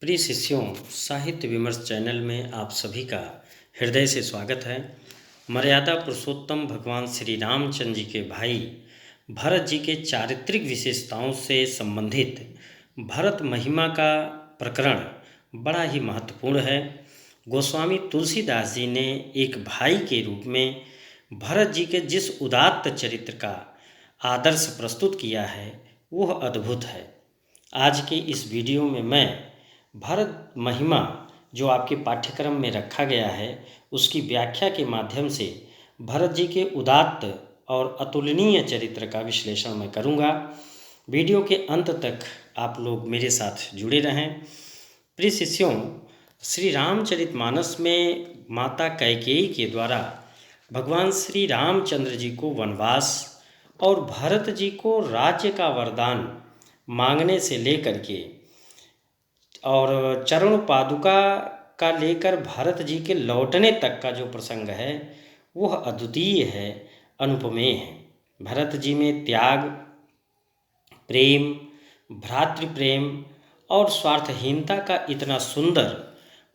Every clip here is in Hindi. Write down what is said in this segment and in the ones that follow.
प्रिय शिष्यों, साहित्य विमर्श चैनल में आप सभी का हृदय से स्वागत है। मर्यादा पुरुषोत्तम भगवान श्री रामचंद्र जी के भाई भरत जी के चारित्रिक विशेषताओं से संबंधित भरत महिमा का प्रकरण बड़ा ही महत्वपूर्ण है। गोस्वामी तुलसीदास जी ने एक भाई के रूप में भरत जी के जिस उदात्त चरित्र का आदर्श प्रस्तुत किया है वह अद्भुत है। आज के इस वीडियो में मैं भरत महिमा जो आपके पाठ्यक्रम में रखा गया है उसकी व्याख्या के माध्यम से भरत जी के उदात्त और अतुलनीय चरित्र का विश्लेषण मैं करूंगा। वीडियो के अंत तक आप लोग मेरे साथ जुड़े रहें। प्रिय शिष्यों, श्री रामचरितमानस में माता कैकेयी के द्वारा भगवान श्री रामचंद्र जी को वनवास और भरत जी को राज्य का वरदान मांगने से लेकर के और चरण पादुका का लेकर भरत जी के लौटने तक का जो प्रसंग है वह अद्वितीय है, अनुपमेय है। भरत जी में त्याग, प्रेम, भ्रातृप्रेम और स्वार्थहीनता का इतना सुंदर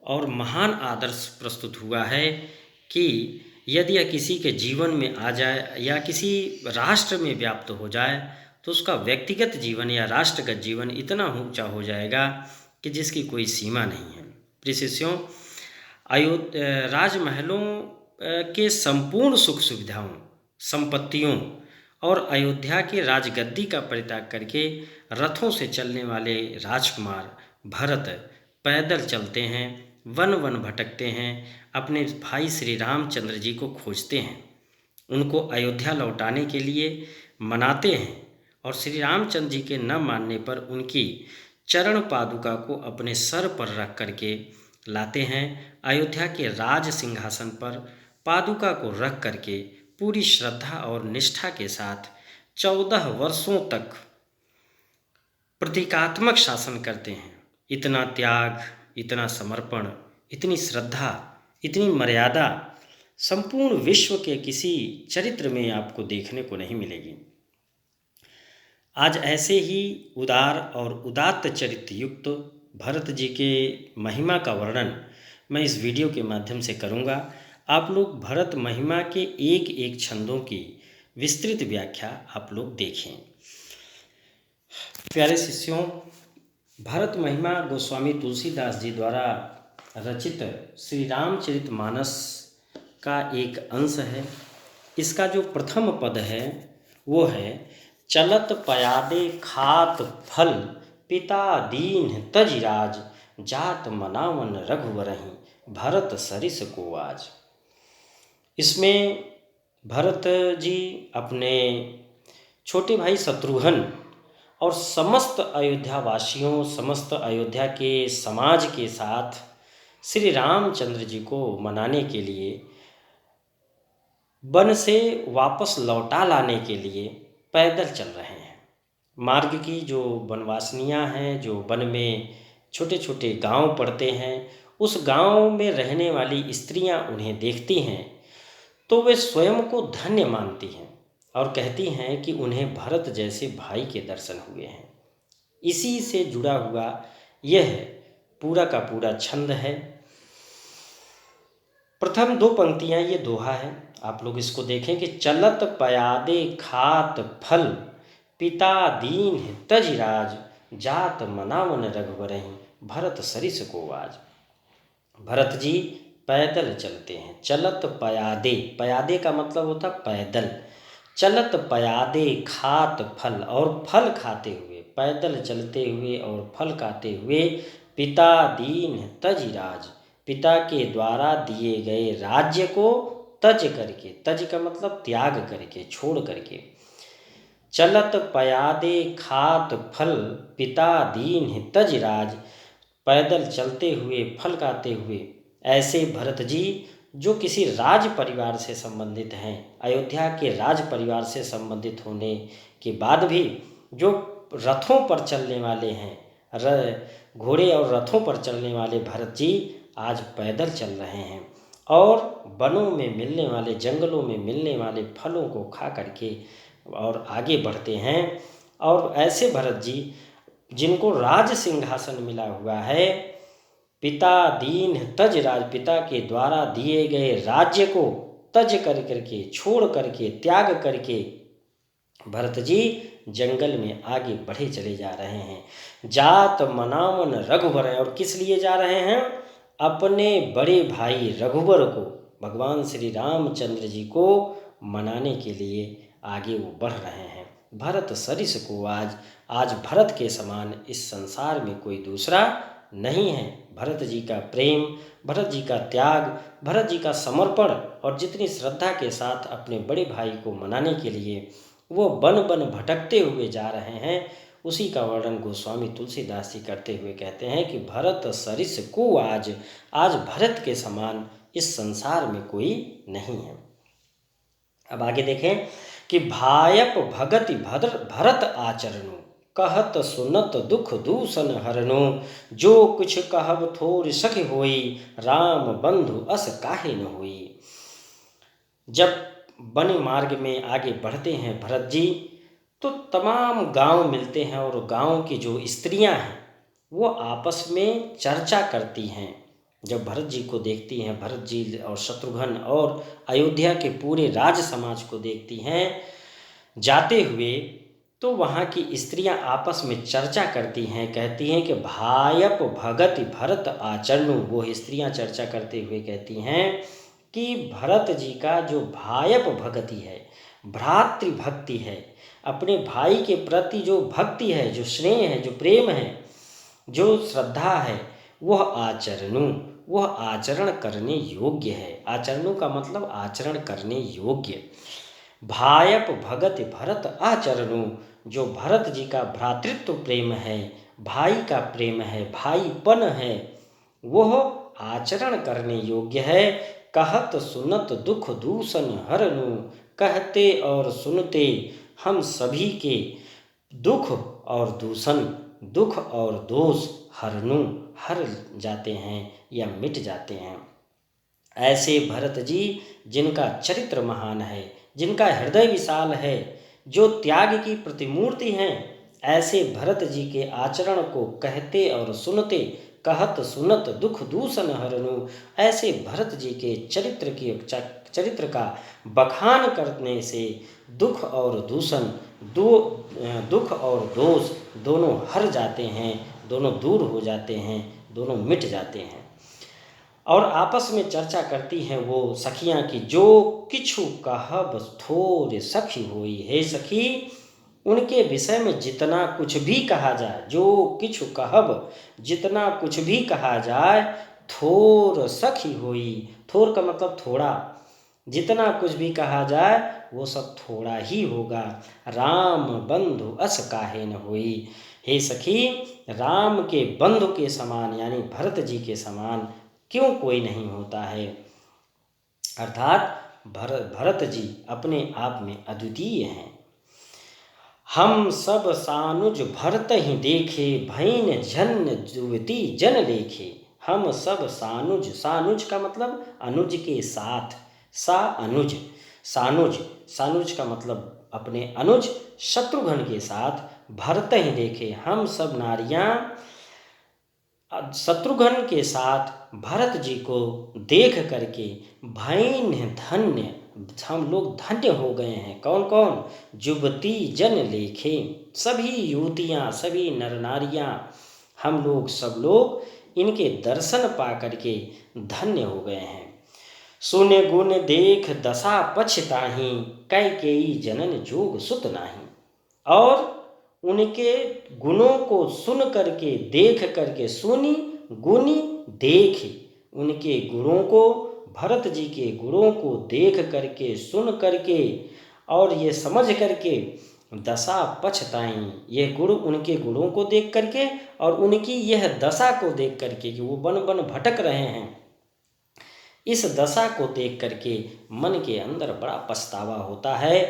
और महान आदर्श प्रस्तुत हुआ है कि यदि यह किसी के जीवन में आ जाए या किसी राष्ट्र में व्याप्त हो जाए तो उसका व्यक्तिगत जीवन या राष्ट्रगत जीवन इतना ऊंचा हो जाएगा कि जिसकी कोई सीमा नहीं है। प्रिय शिष्यों, राजमहलों के संपूर्ण सुख सुविधाओं, संपत्तियों और अयोध्या के राजगद्दी का परित्याग करके रथों से चलने वाले राजकुमार भरत पैदल चलते हैं, वन वन भटकते हैं, अपने भाई श्री रामचंद्र जी को खोजते हैं, उनको अयोध्या लौटाने के लिए मनाते हैं और श्री रामचंद्र जी के न मानने पर उनकी चरण पादुका को अपने सर पर रख करके लाते हैं। अयोध्या के राज सिंहासन पर पादुका को रख करके पूरी श्रद्धा और निष्ठा के साथ 14 वर्षों तक प्रतीकात्मक शासन करते हैं। इतना त्याग, इतना समर्पण, इतनी श्रद्धा, इतनी मर्यादा संपूर्ण विश्व के किसी चरित्र में आपको देखने को नहीं मिलेगी। आज ऐसे ही उदार और उदात्त चरित्र युक्त भरत जी के महिमा का वर्णन मैं इस वीडियो के माध्यम से करूंगा। आप लोग भरत महिमा के एक एक छंदों की विस्तृत व्याख्या आप लोग देखें। प्यारे शिष्यों, भरत महिमा गोस्वामी तुलसीदास जी द्वारा रचित श्री रामचरितमानस का एक अंश है। इसका जो प्रथम पद है वो है, चलत पयादे खात फल पिता दीन तजिराज, जात मनावन रघुवरहि भरत सरिस को आज। इसमें भरत जी अपने छोटे भाई शत्रुघ्न और समस्त अयोध्या वासियों, समस्त अयोध्या के समाज के साथ श्री रामचंद्र जी को मनाने के लिए, वन से वापस लौटा लाने के लिए पैदल चल रहे हैं। मार्ग की जो वनवासिनियाँ हैं, जो वन में छोटे छोटे गांव पड़ते हैं, उस गांव में रहने वाली स्त्रियां उन्हें देखती हैं तो वे स्वयं को धन्य मानती हैं और कहती हैं कि उन्हें भरत जैसे भाई के दर्शन हुए हैं। इसी से जुड़ा हुआ यह पूरा का पूरा छंद है। प्रथम दो पंक्तियां ये दोहा है, आप लोग इसको देखें कि चलत पयादे खात फल पिता दीन तजिराज, जात मनावन रघुवरहि भरत सरिस को आज। भरत जी पैदल चलते हैं। चलत पयादे, पयादे का मतलब होता पैदल। चलत पयादे खात फल, और फल खाते हुए, पैदल चलते हुए और फल खाते हुए, पिता दीन तजिराज, पिता के द्वारा दिए गए राज्य को तज करके, तज का मतलब त्याग करके, छोड़ करके। चलत पयादे खात फल पिता दीन तजिराज, पैदल चलते हुए, फल खाते हुए। ऐसे भरत जी जो किसी राज परिवार से संबंधित हैं, अयोध्या के राज परिवार से संबंधित होने के बाद भी जो रथों पर चलने वाले हैं, घोड़े और रथों पर चलने वाले भरत जी आज पैदल चल रहे हैं और वनों में मिलने वाले, जंगलों में मिलने वाले फलों को खा करके और आगे बढ़ते हैं। और ऐसे भरत जी जिनको राज सिंहासन मिला हुआ है, पिता दीन तज राज, पिता के द्वारा दिए गए राज्य को तज कर करके, छोड़ करके, त्याग करके भरत जी जंगल में आगे बढ़े चले जा रहे हैं। जात मनावन रघुबर, और किस लिए जा रहे हैं? अपने बड़े भाई रघुबर को, भगवान श्री रामचंद्र जी को मनाने के लिए आगे वो बढ़ रहे हैं। भरत सरिस को आज भरत के समान इस संसार में कोई दूसरा नहीं है। भरत जी का प्रेम, भरत जी का त्याग, भरत जी का समर्पण और जितनी श्रद्धा के साथ अपने बड़े भाई को मनाने के लिए वो बन बन भटकते हुए जा रहे हैं, उसी का वर्णन गोस्वामी तुलसीदास जी करते हुए कहते हैं कि भरत सरिस को आज भरत के समान इस संसार में कोई नहीं है। अब आगे देखें कि भायप भगति भरत आचरणु, कहत सुनत दुख दूषण हरनु, जो कुछ कहब थोर सखी होई, राम बंधु अस काहे न होई। जब वन मार्ग में आगे बढ़ते हैं भरत जी, तो तमाम गांव मिलते हैं और गांव की जो स्त्रियां हैं वो आपस में चर्चा करती हैं। जब भरत जी को देखती हैं, भरत जी और शत्रुघ्न और अयोध्या के पूरे राज समाज को देखती हैं जाते हुए, तो वहाँ की स्त्रियां आपस में चर्चा करती हैं, कहती हैं कि भायप भगति भरत आचरणु। वो स्त्रियां चर्चा करते हुए कहती हैं कि भरत जी का जो भायप भक्ति है, भ्रातृभक्ति है, अपने भाई के प्रति जो भक्ति है, जो स्नेह है, जो प्रेम है, जो श्रद्धा है, वह आचरण करने योग्य है। आचरणों का मतलब आचरण करने योग्य। भायप भगति भरत आचरणु, जो भरत जी का भ्रातृत्व प्रेम है, भाई का प्रेम है, भाईपन है, वह आचरण करने योग्य है। कहत सुनत दुख दूषण हरनु, कहते और सुनते हम सभी के दुख और दूषण, दुख और दोष हर जाते हैं या मिट जाते हैं। ऐसे भरत जी जिनका चरित्र महान है, जिनका हृदय विशाल है, जो त्याग की प्रतिमूर्ति हैं, ऐसे भरत जी के आचरण को कहते और सुनते, कहत सुनत दुख दूषण हरनु, ऐसे भरत जी के चरित्र का बखान करने से दुख और दूषण, दुख और दोष दोनों हर जाते हैं, दोनों दूर हो जाते हैं, दोनों मिट जाते हैं। और आपस में चर्चा करती हैं वो सखियां की, जो किछु कहब थोर सखी होई। हे सखी, उनके विषय में जितना कुछ भी कहा जाए, जो किछु कहब, जितना कुछ भी कहा जाए, थोर सखी होई। थोर का मतलब थोड़ा, जितना कुछ भी कहा जाए वो सब थोड़ा ही होगा। राम बंधु अस काहे न होई। हे सखी, राम के बंधु के समान यानी भरत जी के समान क्यों कोई नहीं होता है। अर्थात भरत जी अपने आप में अद्वितीय हैं। हम सब सानुज भरत ही देखे, भैन जन जुवती जन लेखे। हम सब सानुज, सानुज का मतलब अनुज के साथ, अनुज, सानुज का मतलब अपने अनुज शत्रुघ्न के साथ भरत ही देखे। हम सब नारियां शत्रुघ्न के साथ भरत जी को देख करके भैन धन्य, हम लोग धन्य हो गए हैं। कौन कौन? जुबती जन लेखे, सभी युवतियाँ, सभी नर नारियाँ, हम लोग सब लोग इनके दर्शन पा करके धन्य हो गए हैं। सुने गुण देख दशा पछताही, कैकेयी जनन जोग सुत नाही। और उनके गुणों को सुन करके, देख करके, सुनी गुनी देखी, उनके गुणों को, भरत जी के गुणों को देख करके, सुन करके और ये समझ करके दशा पछताई, यह गुण उनके गुणों को देख करके और उनकी यह दशा को देख करके कि वो बन बन भटक रहे हैं, इस दशा को देख करके मन के अंदर बड़ा पछतावा होता है।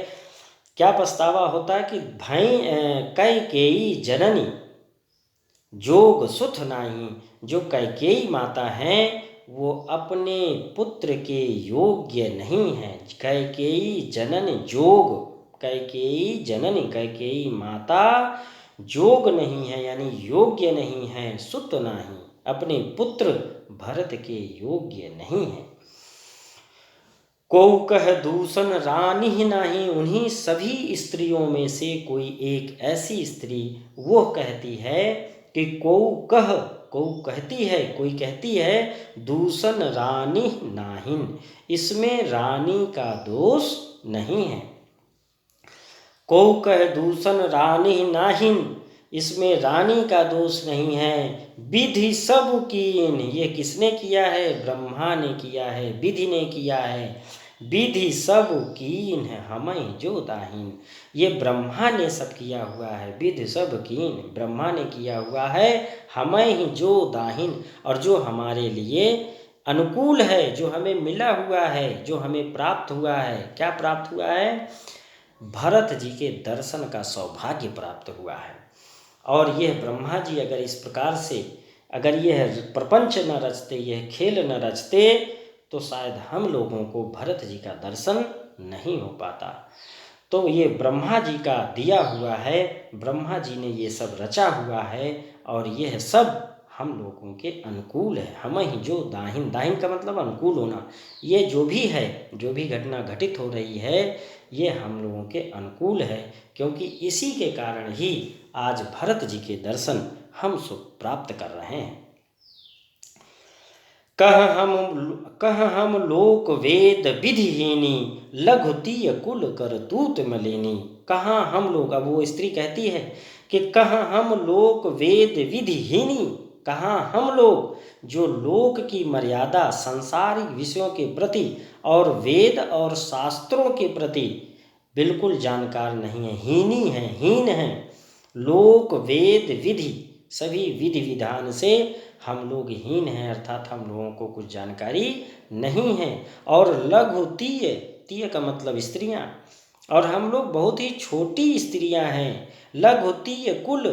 क्या पछतावा होता है कि कैकेयी जननी जोग सुत नाही, जो कैकेयी माता हैं वो अपने पुत्र के योग्य नहीं है। कैकेयी जनन जोग, कैकेयी जननी, कैकेयी माता जोग नहीं है यानी योग्य नहीं है, सुत नाही, अपने पुत्र भरत के योग्य नहीं है। को कह दूषण रानी नहीं, उन्हीं सभी स्त्रियों में से कोई एक ऐसी स्त्री वो कहती है कि को कहती है, कोई कहती है दूषण रानी नाहिन, इसमें रानी का दोष नहीं है। को कह दूषण रानी नाहिन, इसमें रानी का दोष नहीं है। विधि सब कीन, ये किसने किया है? ब्रह्मा ने किया है, विधि ने किया है। विधि सब कीन है हमें जो दाहिन, ये ब्रह्मा ने सब किया हुआ है। विधि सब कीन, ब्रह्मा ने किया हुआ है, हमें ही जो दाहिन, और जो हमारे लिए अनुकूल है, जो हमें मिला हुआ है, जो हमें प्राप्त हुआ है। क्या प्राप्त हुआ है? भरत जी के दर्शन का सौभाग्य प्राप्त हुआ है। और यह ब्रह्मा जी अगर इस प्रकार से अगर यह प्रपंच न रचते, यह खेल न रचते, तो शायद हम लोगों को भरत जी का दर्शन नहीं हो पाता। तो ये ब्रह्मा जी का दिया हुआ है, ब्रह्मा जी ने ये सब रचा हुआ है, और यह सब हम लोगों के अनुकूल है। हमें ही जो दाहिन, दाहिन का मतलब अनुकूल होना, ये जो भी है, जो भी घटना घटित हो रही है, ये हम लोगों के अनुकूल है, क्योंकि इसी के कारण ही आज भरत जी के दर्शन हम सुख प्राप्त कर रहे हैं। कह हम लोक वेद विधिहीनी, लघुतीय कुल कर तूत मलिनी। कहाँ हम लोग, अब वो स्त्री कहती है कि कहाँ हम लोक वेद विधिहीनी, कहाँ हम लोग जो लोक की मर्यादा, सांसारिक विषयों के प्रति और वेद और शास्त्रों के प्रति बिल्कुल जानकार नहीं है, हीनी है, हीन है। लोक वेद विधि, सभी विधि विधान से हम लोग हीन हैं, अर्थात हम लोगों को कुछ जानकारी नहीं है। और लघु तीय, तीय का मतलब स्त्रियां, और हम लोग बहुत ही छोटी स्त्रियां हैं। लघु तीय कुल,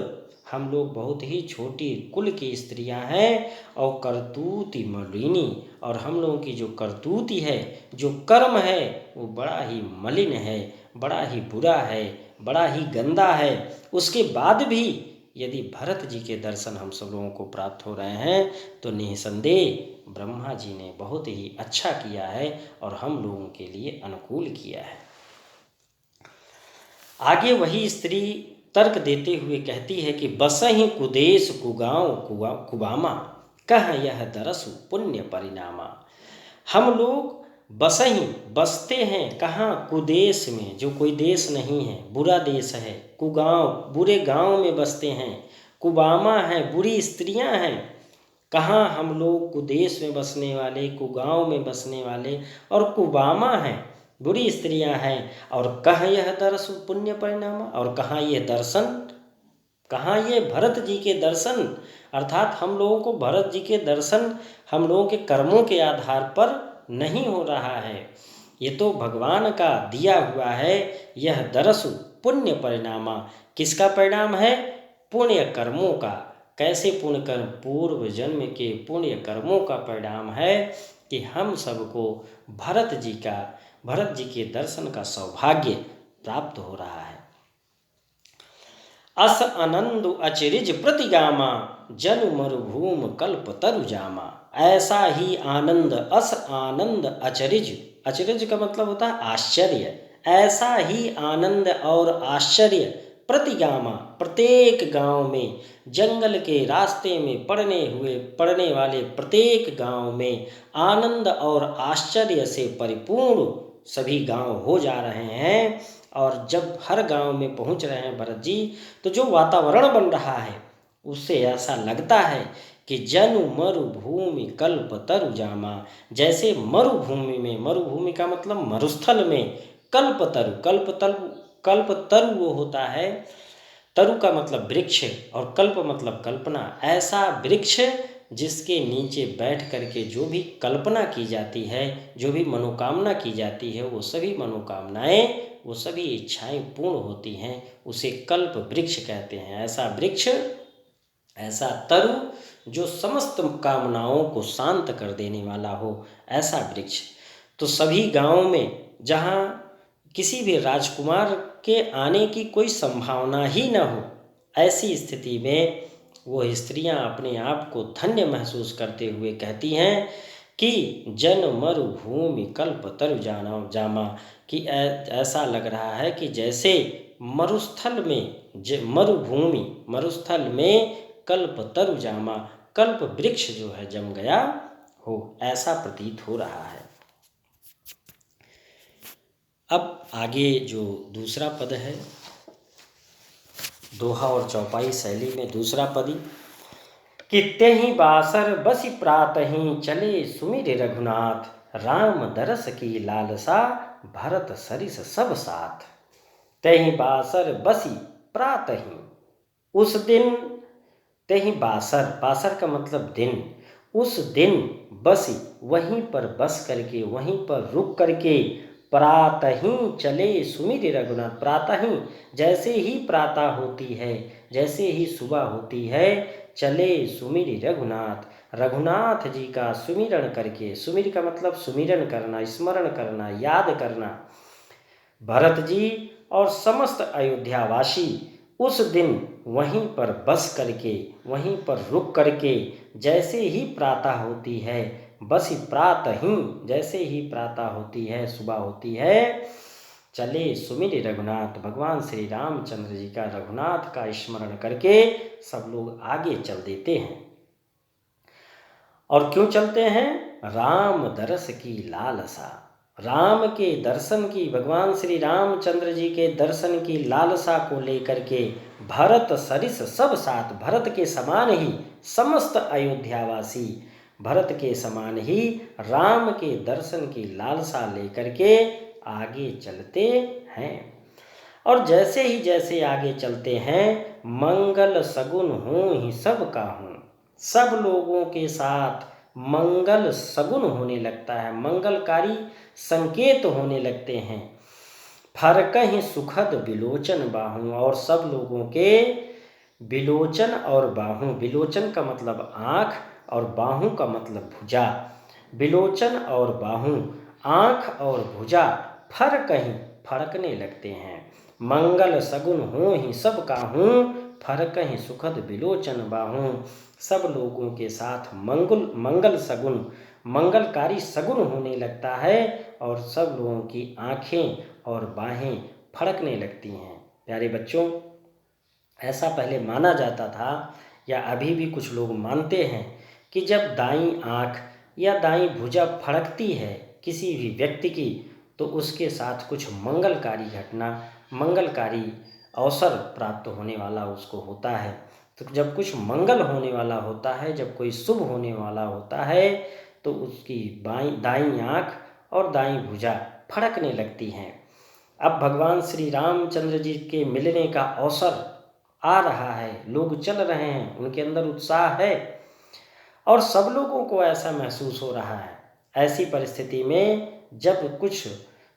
हम लोग बहुत ही छोटी कुल की स्त्रियां हैं। और करतूति मलिनी, और हम लोगों की जो करतूति है, जो कर्म है, वो बड़ा ही मलिन है, बड़ा ही बुरा है, बड़ा ही गंदा है। उसके बाद भी यदि भरत जी के दर्शन हम सब लोगों को प्राप्त हो रहे हैं, तो निसंदेह ब्रह्मा जी ने बहुत ही अच्छा किया है और हम लोगों के लिए अनुकूल किया है। आगे वही स्त्री तर्क देते हुए कहती है कि बसहि कुदेश कुगांव कुबामा, कह यह दरसु पुण्य परिणामा। हम लोग बसही, बसते हैं कहाँ? कुदेश में, जो कोई देश नहीं है, बुरा देश है। कुगांव, बुरे गांव में बसते हैं। कुबामा है, बुरी स्त्रियां हैं। कहाँ? हम लोग कुदेश में बसने वाले, कुगांव में बसने वाले, और कुबामा हैं, बुरी स्त्रियां हैं। और कह यह दर्श पुण्य परिणाम, और कहाँ ये दर्शन, कहाँ ये भरत जी के दर्शन, अर्थात हम लोगों को भरत जी के दर्शन हम लोगों के कर्मों के आधार पर नहीं हो रहा है। ये तो भगवान का दिया हुआ है। यह दरसु पुण्य परिणामा, किसका परिणाम है? पुण्य कर्मों का। कैसे पुण्य कर्म? पूर्व जन्म के पुण्य कर्मों का परिणाम है कि हम सबको भरत जी के दर्शन का सौभाग्य प्राप्त हो रहा है। अस आनंद अचरिज प्रतिगामा, जनु मरुभूम कल्प तरु जामा। ऐसा ही आनंद, अस आनंद अचरिज, अचरिज का मतलब होता है आश्चर्य। ऐसा ही आनंद और आश्चर्य प्रतिगामा, प्रत्येक गांव में, जंगल के रास्ते में पड़ने वाले प्रत्येक गांव में आनंद और आश्चर्य से परिपूर्ण सभी गांव हो जा रहे हैं। और जब हर गांव में पहुंच रहे हैं भरत जी, तो जो वातावरण बन रहा है उससे ऐसा लगता है कि जनु मरुभूमि कल्प तरु जामा। जैसे मरुभूमि में, मरुभूमि का मतलब मरुस्थल में, कल्प तरु वो होता है, तरु का मतलब वृक्ष और कल्प मतलब कल्पना। ऐसा वृक्ष जिसके नीचे बैठ करके जो भी कल्पना की जाती है, जो भी मनोकामना की जाती है, वो सभी मनोकामनाएं, वो सभी इच्छाएं पूर्ण होती हैं, उसे कल्प वृक्ष कहते हैं। ऐसा वृक्ष, ऐसा तरु जो समस्त कामनाओं को शांत कर देने वाला हो, ऐसा वृक्ष। तो सभी गांवों में जहाँ किसी भी राजकुमार के आने की कोई संभावना ही न हो, ऐसी स्थिति में वो स्त्रियां अपने आप को धन्य महसूस करते हुए कहती हैं कि जन मरुभूमि कल्प तरु जाना जामा, कि ऐसा लग रहा है कि जैसे मरुस्थल में मरुस्थल में कल्प तरु जामा, कल्प वृक्ष जो है जम गया हो, ऐसा प्रतीत हो रहा है। अब आगे जो दूसरा पद है, दोहा और चौपाई शैली में दूसरा पदी, कि तेहि बासर बसी प्रातहि चले सुमिर रघुनाथ, राम दरस की लालसा भरत सरिस सब साथ। तेहि बासर बसी प्रातहि, उस दिन, तेहि बासर, बासर का मतलब दिन, उस दिन बसी, वहीं पर बस करके, वहीं पर रुक करके, प्रातहि चले सुमिर रघुनाथ, प्रातहि जैसे ही प्रातः होती है, जैसे ही सुबह होती है, चले सुमिर रघुनाथ, रघुनाथ जी का सुमिरन करके, सुमिर का मतलब सुमिरन करना, स्मरण करना, याद करना, भरत जी और समस्त अयोध्यावासी उस दिन वहीं पर बस करके, वहीं पर रुक करके, जैसे ही प्रातः होती है, बस प्रातः ही, जैसे ही प्रातः होती है, सुबह होती है, चले सुमिर रघुनाथ, भगवान श्री रामचंद्र जी का, रघुनाथ का स्मरण करके सब लोग आगे चल देते हैं। और क्यों चलते हैं? राम दरस की लालसा, राम के दर्शन की, भगवान श्री रामचंद्र जी के दर्शन की लालसा को लेकर के, भरत सरिस सब साथ, भरत के समान ही समस्त अयोध्यावासी, भरत के समान ही राम के दर्शन की लालसा लेकर के आगे चलते हैं। और जैसे ही आगे चलते हैं, मंगल सगुन हूँ ही सब का हूँ, सब लोगों के साथ मंगल सगुन होने लगता है, मंगलकारी संकेत होने लगते हैं। फरकहि सुखद बिलोचन बाहु, और सब लोगों के बिलोचन और बाहु, बिलोचन का मतलब आँख और बाहु का मतलब भुजा, बिलोचन और बाहु, आँख और भुजा फरकहि, फड़कने लगते हैं। मंगल सगुन हो ही सब काहूँ, फरकहि सुखद बिलोचन बाहूँ, सब लोगों के साथ मंगल सगुन, मंगलकारी सगुन होने लगता है, और सब लोगों की आँखें और बाहें फड़कने लगती हैं। प्यारे बच्चों, ऐसा पहले माना जाता था, या अभी भी कुछ लोग मानते हैं, कि जब दाईं आँख या दाईं भुजा फड़कती है किसी भी व्यक्ति की, तो उसके साथ कुछ मंगलकारी घटना, मंगलकारी अवसर प्राप्त होने वाला उसको होता है। तो जब कुछ मंगल होने वाला होता है, जब कोई शुभ होने वाला होता है, तो उसकी दाईं आँख और दाईं भुजा फड़कने लगती हैं। अब भगवान श्री रामचंद्र जी के मिलने का अवसर आ रहा है, लोग चल रहे हैं, उनके अंदर उत्साह है, और सब लोगों को ऐसा महसूस हो रहा है। ऐसी परिस्थिति में जब कुछ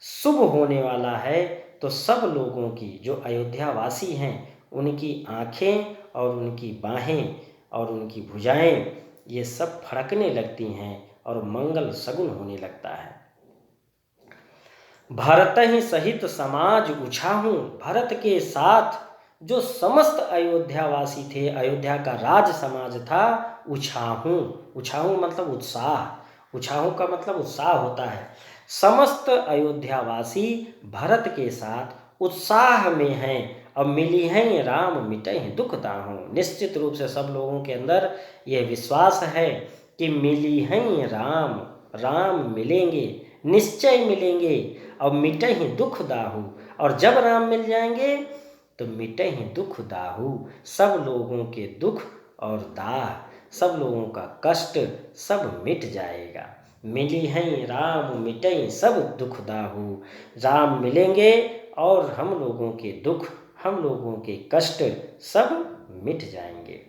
शुभ होने वाला है, तो सब लोगों की, जो अयोध्या वासी हैं, उनकी आँखें और उनकी बाहें और उनकी भुजाएं, ये सब फड़कने लगती हैं और मंगल सगुन होने लगता है। भरत ही सहित समाज उछाहूँ, भरत के साथ जो समस्त अयोध्यावासी थे, अयोध्या का राज समाज था, उछाहूँ, उछाहूँ मतलब उत्साह, उछाहूँ का मतलब उत्साह होता है। समस्त अयोध्यावासी भरत के साथ उत्साह में हैं, और मिली हैं राम मिटै दुख दाहूँ। निश्चित रूप से सब लोगों के अंदर यह विश्वास है कि मिली हैं राम, राम मिलेंगे, निश्चय मिलेंगे, और मिटे ही दुख दाहू, और जब राम मिल जाएंगे तो मिटे ही दुख दाहू, सब लोगों के दुख और दाह, सब लोगों का कष्ट सब मिट जाएगा। मिली हैं राम मिटे सब दुख दाहू, राम मिलेंगे और हम लोगों के दुख, हम लोगों के कष्ट सब मिट जाएंगे।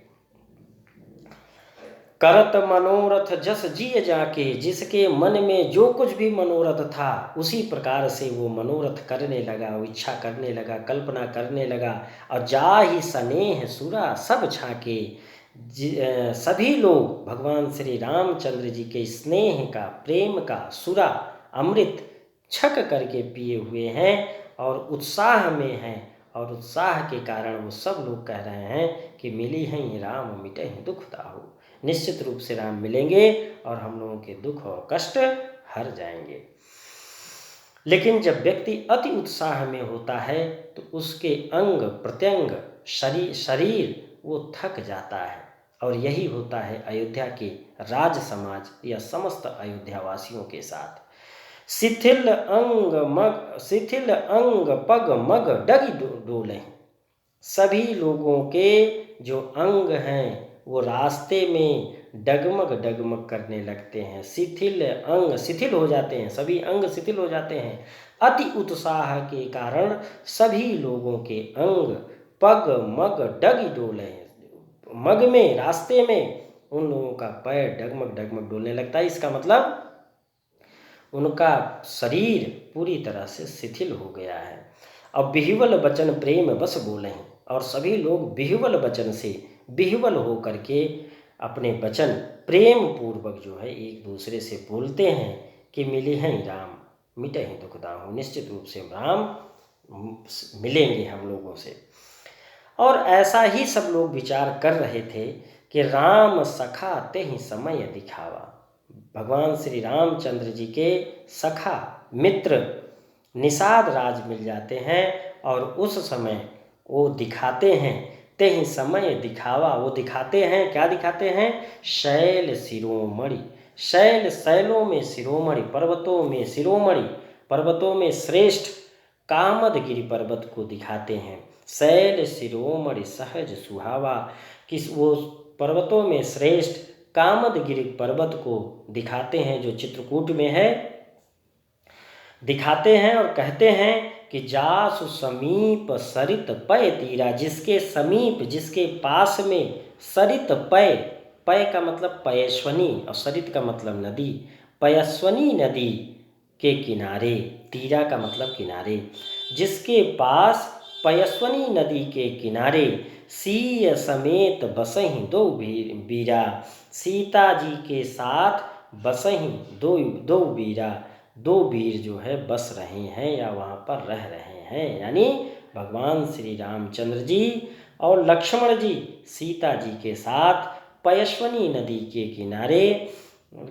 करत मनोरथ जस जिय जाके, जिसके मन में जो कुछ भी मनोरथ था, उसी प्रकार से वो मनोरथ करने लगा, इच्छा करने लगा, कल्पना करने लगा। और जाहि स्नेह सुरा सब छाके, सभी लोग भगवान श्री रामचंद्र जी के स्नेह का, प्रेम का सुरा, अमृत छक करके पिए हुए हैं और उत्साह में हैं, और उत्साह के कारण वो सब लोग कह रहे हैं कि मिली हैं राम मिटे हैं दुख दाहू। निश्चित रूप से राम मिलेंगे और हम लोगों के दुख और कष्ट हर जाएंगे। लेकिन जब व्यक्ति अति उत्साह में होता है तो उसके अंग प्रत्यंग शरीर वो थक जाता है। और यही होता है अयोध्या के राज समाज या समस्त अयोध्यावासियों के साथ। शिथिल अंग पग मग डगी डोले। सभी लोगों के जो अंग हैं वो रास्ते में डगमग डगमग करने लगते हैं। शिथिल अंग शिथिल हो जाते हैं, सभी अंग शिथिल हो जाते हैं। अति उत्साह के कारण सभी लोगों के अंग पग मग डगी डोले। मग में रास्ते में उन लोगों का पैर डगमग डगमग डोलने लगता है। इसका मतलब उनका शरीर पूरी तरह से शिथिल हो गया है। अब बिहुवल वचन प्रेम बस बोले हैं, और सभी लोग बिहुवल वचन से बिहुवल हो करके अपने वचन प्रेम पूर्वक जो है एक दूसरे से बोलते हैं कि मिले हैं राम मिटे हैं दुख दाहू। निश्चित रूप से राम मिलेंगे हम लोगों से। और ऐसा ही सब लोग विचार कर रहे थे कि राम सखा ते ही समय दिखावा। भगवान श्री रामचंद्र जी के सखा मित्र निषाद राज मिल जाते हैं और उस समय वो दिखाते हैं ते ही समय दिखावा। वो दिखाते हैं, क्या दिखाते हैं? शैल शिरोमणि। शैलों में शिरोमणि, पर्वतों में शिरोमणि, पर्वतों में श्रेष्ठ कामदगिरि पर्वत को दिखाते हैं। शैल शिरोमणि सहज सुहावा, किस वो पर्वतों में श्रेष्ठ कामदगिरि पर्वत को दिखाते हैं जो चित्रकूट में है। दिखाते हैं और कहते हैं कि जासु समीप सरित पय तीरा। जिसके समीप, जिसके पास में सरित पय, पय का मतलब पयस्वनी और सरित का मतलब नदी, पयस्वनी नदी के किनारे, तीरा का मतलब किनारे, जिसके पास पयस्वनी नदी के किनारे सीय समेत बसहीं दो बीरा। सीता जी के साथ बसहीं दो बीरा, दो वीर जो है बस रहे हैं या वहाँ पर रह रहे हैं। यानी भगवान श्री रामचंद्र जी और लक्ष्मण जी सीता जी के साथ पयस्वनी नदी के किनारे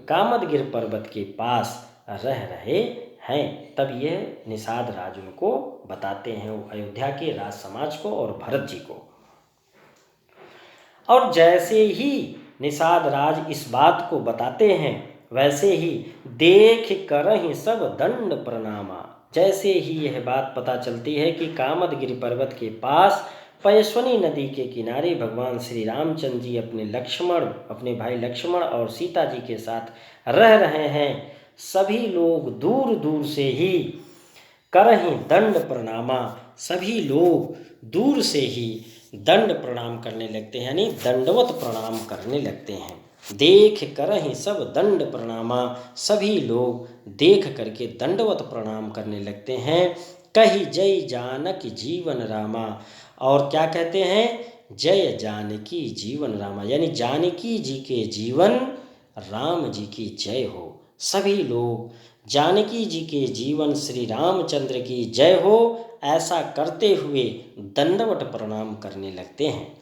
कामदगिरि पर्वत के पास रह रहे हैं। तब यह निषाद राज उनको बताते हैं, अयोध्या के राज समाज को और भरत जी को। और जैसे ही निषाद राज इस बात को बताते हैं वैसे ही देख करहि सब दंड प्रणामा। जैसे ही यह बात पता चलती है कि कामदगिरि पर्वत के पास पयस्वनी नदी के किनारे भगवान श्री रामचंद्र जी अपने भाई लक्ष्मण और सीता जी के साथ रह रहे हैं, सभी लोग दूर दूर से ही करहि दंड प्रणामा। सभी लोग दूर से ही दंड प्रणाम करने लगते हैं, यानी दंडवत प्रणाम करने लगते हैं। देख करहि सब दंड प्रणामा। सभी लोग देख करके दंडवत प्रणाम करने लगते हैं। कही जय जानकी जीवन रामा। और क्या कहते हैं? जय जानकी जीवन रामा, यानी जानकी जी के जीवन राम जी की जय हो। सभी लोग जानकी जी के जीवन श्री रामचंद्र की जय हो ऐसा करते हुए दंडवत प्रणाम करने लगते हैं।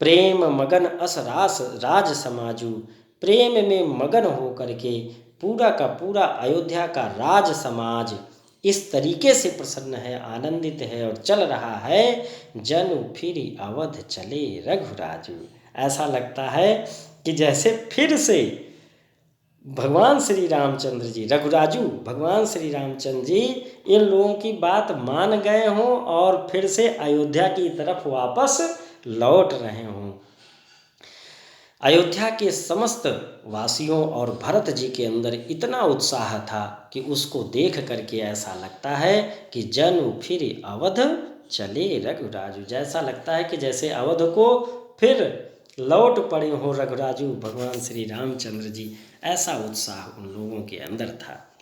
प्रेम मगन अस राज समाजू। प्रेम में मगन हो करके पूरा का पूरा अयोध्या का राज समाज इस तरीके से प्रसन्न है, आनंदित है और चल रहा है। जनु फिर अवध चले रघुराजू। ऐसा लगता है कि जैसे फिर से भगवान श्री रामचंद्र जी, रघुराजू भगवान श्री रामचंद्र जी इन लोगों की बात मान गए हों और फिर से अयोध्या की तरफ वापस लौट रहे हों। अयोध्या के समस्त वासियों और भरत जी के अंदर इतना उत्साह था कि उसको देख करके ऐसा लगता है कि जनु फिर अवध चले रघुराजू। जैसा लगता है कि जैसे अवध को फिर लौट पड़े हो रघुराजू भगवान श्री रामचंद्र जी। ऐसा उत्साह उन लोगों के अंदर था।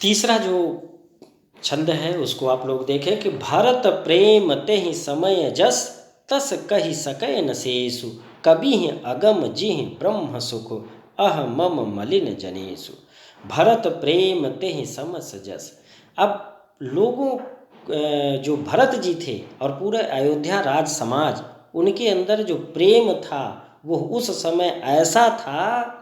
तीसरा जो छंद है उसको आप लोग देखें कि भरत प्रेम तेहि समय जस तस कहि सकै न शेषु। कबीहि अगम जिहि ब्रह्म सुख अह मम मलिन जनेषु। भरत प्रेम तेहि समस जस। अब लोगों जो भरत जी थे और पूरे अयोध्या राज समाज, उनके अंदर जो प्रेम था वो उस समय ऐसा था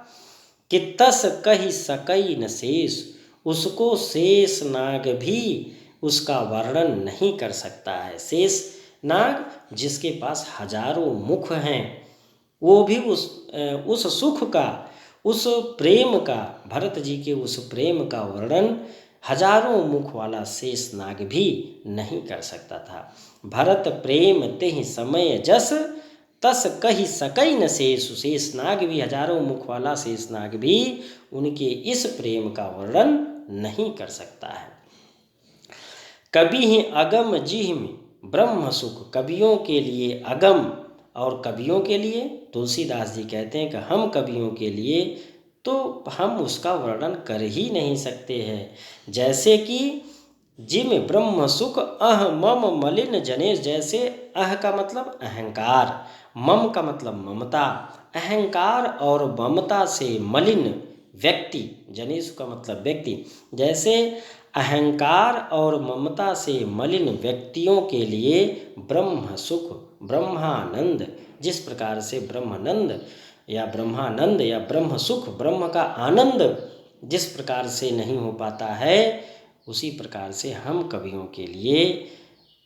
कि तस कही सकई न शेष, उसको शेष नाग भी उसका वर्णन नहीं कर सकता है। शेष नाग जिसके पास हजारों मुख हैं, वो भी उस सुख का, उस प्रेम का, भरत जी के उस प्रेम का वर्णन हजारों मुख वाला शेष नाग भी नहीं कर सकता था। भरत प्रेम तेहि समय जस, तस कही सकई न शेष, शेष नाग भी, हजारों मुख वाला शेष नाग भी उनके इस प्रेम का वर्णन नहीं कर सकता है। कवि ही अगम जिह्म ब्रह्म सुख, कवियों के लिए अगम, और कवियों के लिए तुलसीदास जी कहते हैं कि हम कवियों के लिए तो हम उसका वर्णन कर ही नहीं सकते हैं। जैसे कि जिम ब्रह्म सुख अह मम मलिन जनेश, जैसे अह का मतलब अहंकार, मम का मतलब ममता, अहंकार और ममता से मलिन व्यक्ति, जनेश का मतलब व्यक्ति, जैसे अहंकार और ममता से मलिन व्यक्तियों के लिए ब्रह्म सुख, ब्रह्मानंद, जिस प्रकार से ब्रह्मानंद या ब्रह्म सुख, ब्रह्म का आनंद जिस प्रकार से नहीं हो पाता है, उसी प्रकार से हम कवियों के लिए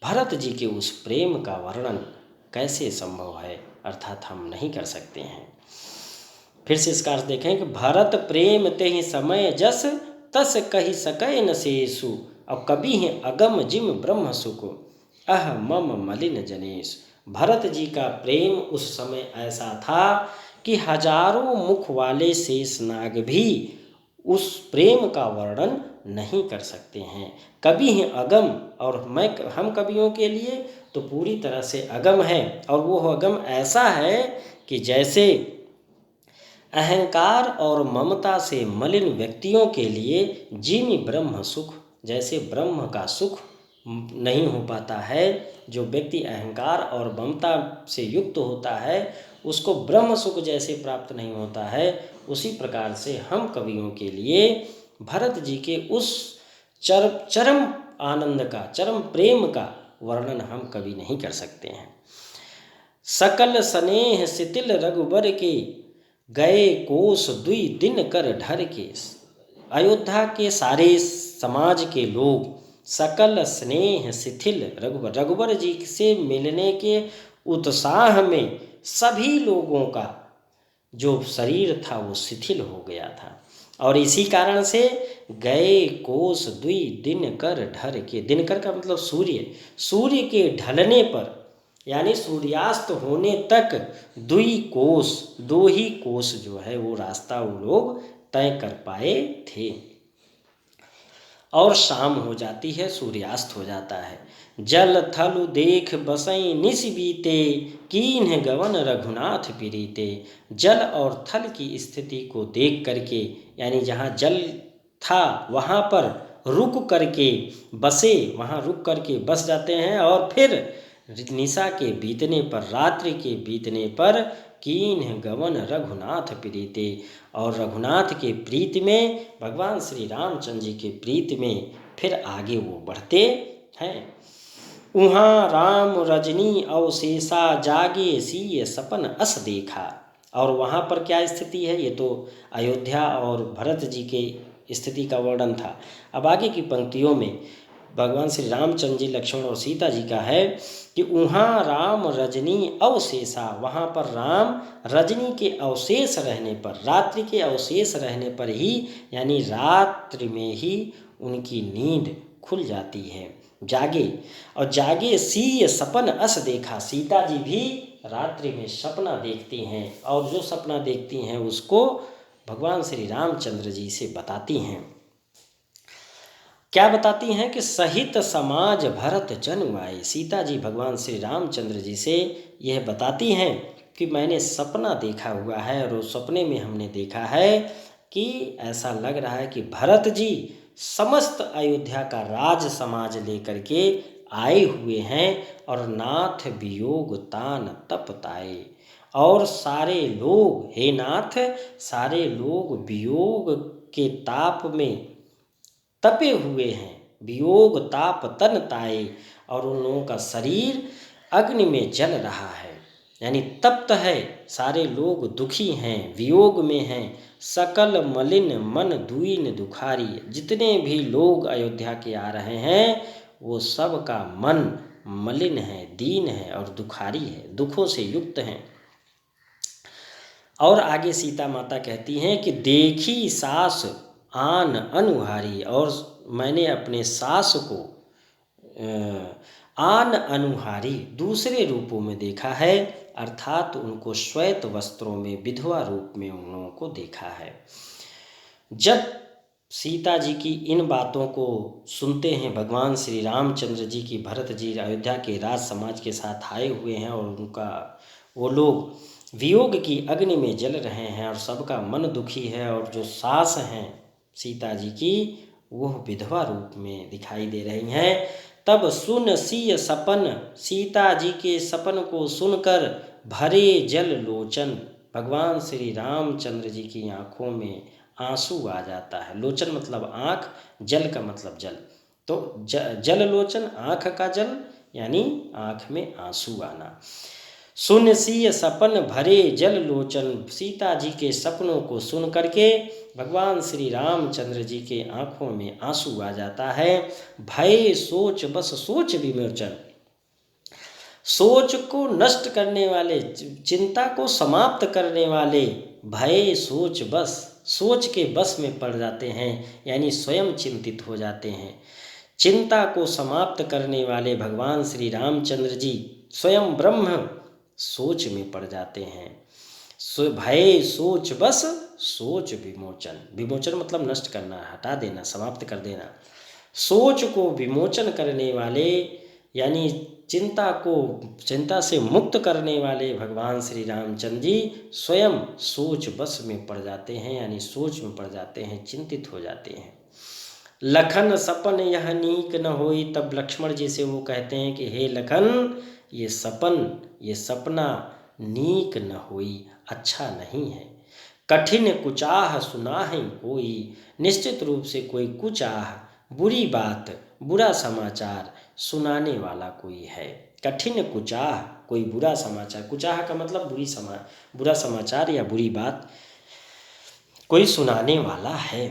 भरत जी के उस प्रेम का वर्णन कैसे संभव है, अर्थात हम नहीं कर सकते हैं। फिर से इसका अर्थ देखें कि भरत प्रेम तेहि समय जस, तस कही सकै न शेषु, और कवि हैं अगम जिम ब्रह्म सुख अह मम मलिन जनेश। भरत जी का प्रेम उस समय ऐसा था कि हजारों मुख वाले शेषनाग भी उस प्रेम का वर्णन नहीं कर सकते हैं। कवि हैं अगम, और हम कवियों के लिए तो पूरी तरह से अगम है, और वो अगम ऐसा है कि जैसे अहंकार और ममता से मलिन व्यक्तियों के लिए जिमी ब्रह्म सुख, जैसे ब्रह्म का सुख नहीं हो पाता है, जो व्यक्ति अहंकार और ममता से युक्त होता है उसको ब्रह्म सुख जैसे प्राप्त नहीं होता है, उसी प्रकार से हम कवियों के लिए भरत जी के उस चरम आनंद का, चरम प्रेम का वर्णन हम कभी नहीं कर सकते हैं। सकल स्नेह शिथिल रघुबर के, गए कोस दुई दिन कर ढर के। अयोध्या के सारे समाज के लोग सकल स्नेह शिथिल रघुबर जी से मिलने के उत्साह में सभी लोगों का जो शरीर था वो शिथिल हो गया था, और इसी कारण से गए कोस दुई दिन कर ढर के, दिनकर का मतलब सूर्य, सूर्य के ढलने पर यानी सूर्यास्त होने तक दुई कोस, दो ही कोस जो है वो रास्ता वो लोग तय कर पाए थे, और शाम हो जाती है, सूर्यास्त हो जाता है। जल थल देख बसई निस बीते, कीन्ह गवन रघुनाथ प्रीते। जल और थल की स्थिति को देख करके, यानी जहाँ जल था वहाँ पर रुक करके बसे, वहाँ रुक करके बस जाते हैं, और फिर निशा के बीतने पर, रात्रि के बीतने पर कीन्ह गवन रघुनाथ प्रीते, और रघुनाथ के प्रीति में, भगवान श्री रामचंद्र जी के प्रीति में फिर आगे वो बढ़ते हैं। उहाँ राम रजनी अवशेषा, जागे सीय सपन अस देखा। और वहाँ पर क्या स्थिति है, ये तो अयोध्या और भरत जी के स्थिति का वर्णन था। अब आगे की पंक्तियों में भगवान श्री रामचंद्र जी, लक्ष्मण और सीता जी का है कि उहाँ राम रजनी अवशेषा, वहाँ पर राम रजनी के अवशेष रहने पर, रात्रि के अवशेष रहने पर ही, यानी रात्रि में ही उनकी नींद खुल जाती है, जागे, और जागे सीय सपन अस देखा। सीता जी भी रात्रि में सपना देखती हैं, और जो सपना देखती हैं उसको भगवान श्री रामचंद्र जी से बताती हैं। क्या बताती हैं कि सहित समाज भरत जनुआए। सीता जी भगवान श्री रामचंद्र जी से यह बताती हैं कि मैंने सपना देखा हुआ है, और उस सपने में हमने देखा है कि ऐसा लग रहा है कि भरत जी समस्त अयोध्या का राज समाज लेकर के आए हुए हैं, और नाथ वियोग तान तपताए, और सारे लोग, हे नाथ, सारे लोग वियोग के ताप में तपे हुए हैं, वियोग ताप तन ताए, और उन लोगों का शरीर अग्नि में जल रहा है, यानी तप्त है, सारे लोग दुखी हैं, वियोग में हैं। सकल मलिन मन दुईन दुखारी, जितने भी लोग अयोध्या के आ रहे हैं वो सब का मन मलिन है, दीन है और दुखारी है, दुखों से युक्त हैं। और आगे सीता माता कहती हैं कि देखी सास आन अनुहारी, और मैंने अपने सास को आन अनुहारी दूसरे रूपों में देखा है, अर्थात उनको श्वेत वस्त्रों में विधवा रूप में उन लोगों को देखा है। जब सीता जी की इन बातों को सुनते हैं भगवान श्री रामचंद्र जी की, भरत जी अयोध्या के राज समाज के साथ आए हुए हैं और वो लोग वियोग की अग्नि में जल रहे हैं और सबका मन दुखी है, और जो सास हैं सीता जी की वो विधवा रूप में दिखाई दे रही हैं। तब सुन सिय सपन, सीता जी के सपन को सुनकर भरे जल लोचन, भगवान श्री रामचंद्र जी की आँखों में आंसू आ जाता है। लोचन मतलब आँख, जल का मतलब जल, तो जल लोचन आँख का जल, यानी आँख में आंसू आना। सुन सिय सपन भरे जल लोचन, सीता जी के सपनों को सुन करके भगवान श्री रामचंद्र जी के आँखों में आंसू आ जाता है। भय सोच बस सोच विमोचन, सोच को नष्ट करने वाले, चिंता को समाप्त करने वाले भय सोच बस, सोच के बस में पड़ जाते हैं, यानी स्वयं चिंतित हो जाते हैं। चिंता को समाप्त करने वाले भगवान श्री रामचंद्र जी स्वयं ब्रह्म सोच में पड़ जाते हैं। भय सोच बस सोच विमोचन, विमोचन मतलब नष्ट करना, हटा देना, समाप्त कर देना। सोच को विमोचन करने वाले, यानी चिंता से मुक्त करने वाले भगवान श्री रामचंद्र जी स्वयं सोच बस में पड़ जाते हैं, यानी सोच में पड़ जाते हैं, चिंतित हो जाते हैं। लखन सपन यह नीक न होई, तब लक्ष्मण जी से वो कहते हैं कि हे लखन, ये सपना नीक न होई, अच्छा नहीं है। कठिन कुचाह सुनाहि कोई, निश्चित रूप से कोई कुचाह, बुरी बात, बुरा समाचार सुनाने वाला कोई है। कठिन कुचाह, कोई बुरा समाचार, कुचाह का मतलब बुरा समाचार या बुरी बात कोई सुनाने वाला है।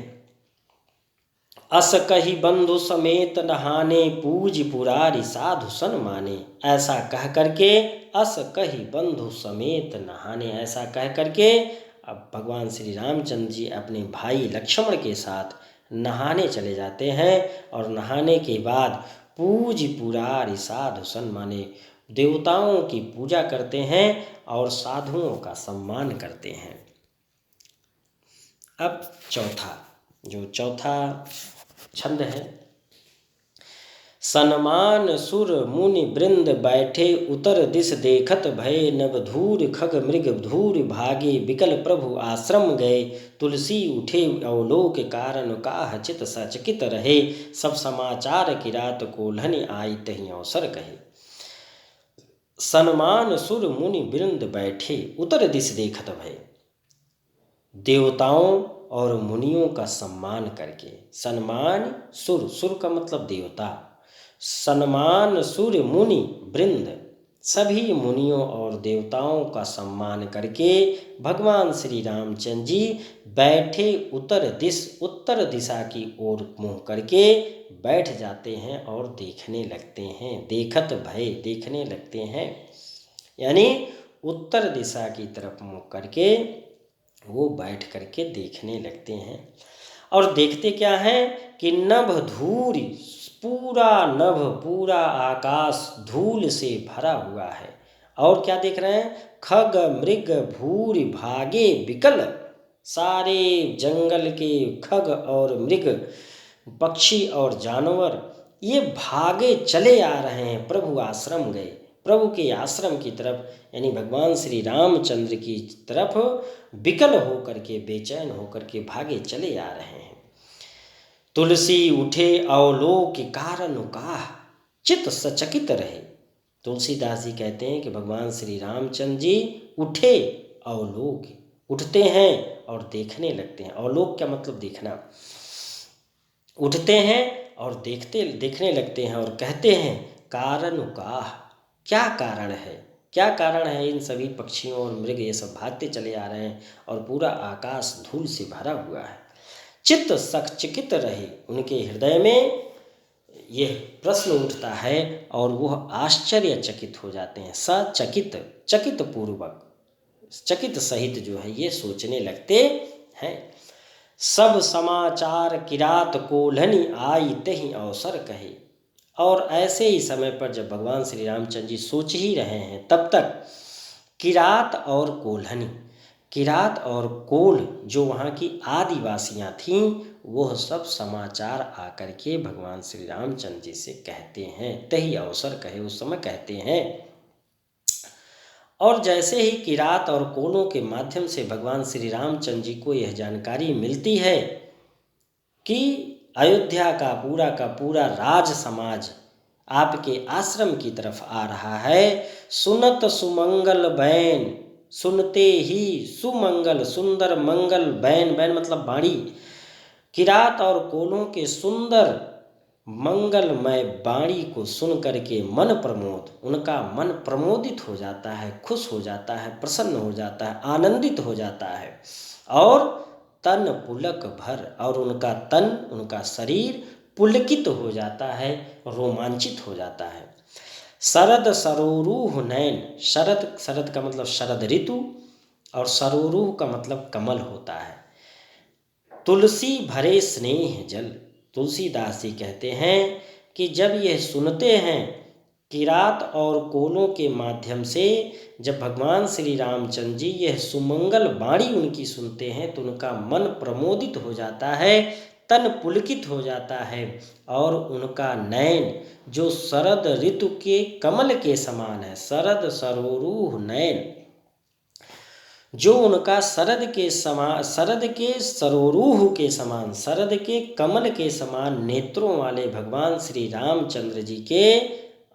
अस कही बंधु समेत नहाने, पूज पुरारी साधु सन माने, ऐसा कह करके, अस कही बंधु समेत नहाने, ऐसा कह करके अब भगवान श्री रामचंद्र जी अपने भाई लक्ष्मण के साथ नहाने चले जाते हैं, और नहाने के बाद पूज पुरारी साधु सन माने, देवताओं की पूजा करते हैं और साधुओं का सम्मान करते हैं। अब चौथा छंद है। सनमान सुर मुनि वृंद बैठे, उतर दिस देखत भय नवधूर, खग मृग धूर भागे, बिकल प्रभु आश्रम गए, तुलसी उठे अवलोक कारण, काह चित सचकित रहे, सब समाचार की रात कोल्हन आई, तहि अवसर कहे। सनमान सुर मुनि वृंद बैठे, उतर दिस देखत भय, देवताओं और मुनियों का सम्मान करके, सन्मान सुर का मतलब देवता, सन्मान सुर मुनि वृंद, सभी मुनियों और देवताओं का सम्मान करके भगवान श्री रामचंद्र जी बैठे उत्तर दिशा की ओर मुँह करके बैठ जाते हैं और देखने लगते हैं। देखत भय, देखने लगते हैं, यानी उत्तर दिशा की तरफ मुँह करके वो बैठ करके देखने लगते हैं। और देखते क्या है कि नभ धूरी, पूरा आकाश धूल से भरा हुआ है। और क्या देख रहे हैं? खग मृग भूरि भागे विकल, सारे जंगल के खग और मृग, पक्षी और जानवर ये भागे चले आ रहे हैं, प्रभु आश्रम गए, प्रभु के आश्रम की तरफ, यानी भगवान श्री रामचंद्र की तरफ विकल होकर के, बेचैन होकर के भागे चले आ रहे हैं। तुलसी उठे अवलोक कारण काह, चित सचकित रहे। तुलसीदास जी कहते हैं कि भगवान श्री रामचंद्र जी उठे अवलोक, उठते हैं और देखने लगते हैं। अवलोक क्या मतलब? देखना। उठते हैं और देखने लगते हैं और कहते हैं कारण का, क्या कारण है, क्या कारण है इन सभी पक्षियों और मृग ये सब भागते चले आ रहे हैं और पूरा आकाश धूल से भरा हुआ है। चित्त सचकित रहे, उनके हृदय में यह प्रश्न उठता है और वह आश्चर्यचकित हो जाते हैं। सचकित, चकित पूर्वक, चकित सहित जो है ये सोचने लगते हैं। सब समाचार किरात कोल्हनी आई तहि अवसर कहे। और ऐसे ही समय पर जब भगवान श्री रामचंद्र जी सोच ही रहे हैं तब तक किरात और कोल्हनी, किरात और कोल जो वहाँ की आदिवासियाँ थीं, वह सब समाचार आकर के भगवान श्री रामचंद्र जी से कहते हैं। तही अवसर कहे, उस समय कहते हैं। और जैसे ही किरात और कोलों के माध्यम से भगवान श्री रामचंद्र जी को यह जानकारी मिलती है कि अयोध्या का पूरा राज समाज आपके आश्रम की तरफ आ रहा है, सुनत सुमंगल बैन, सुनते ही सुमंगल, सुंदर मंगल बैन, बैन मतलब बाणी, किरात और कोलों के सुंदर मंगलमय वाणी को सुन करके मन प्रमोद, उनका मन प्रमोदित हो जाता है, खुश हो जाता है, प्रसन्न हो जाता है, आनंदित हो जाता है और तन पुलक भर, और उनका तन, उनका शरीर पुलकित हो जाता है, रोमांचित हो जाता है। शरद सरोरूह नयन, शरद, शरद का मतलब शरद ऋतु और सरोरूह का मतलब कमल होता है। तुलसी भरे स्नेह जल, तुलसीदास जी कहते हैं कि जब यह सुनते हैं किरात और कोलों के माध्यम से, जब भगवान श्री रामचंद्र जी यह सुमंगल वाणी उनकी सुनते हैं तो उनका मन प्रमोदित हो जाता है, तन पुलकित हो जाता है और उनका नयन जो शरद ऋतु के कमल के समान है, शरद सरोरूह नयन, जो उनका शरद के समान, शरद के सरोरूह के समान, शरद के कमल के समान नेत्रों वाले भगवान श्री रामचंद्र जी के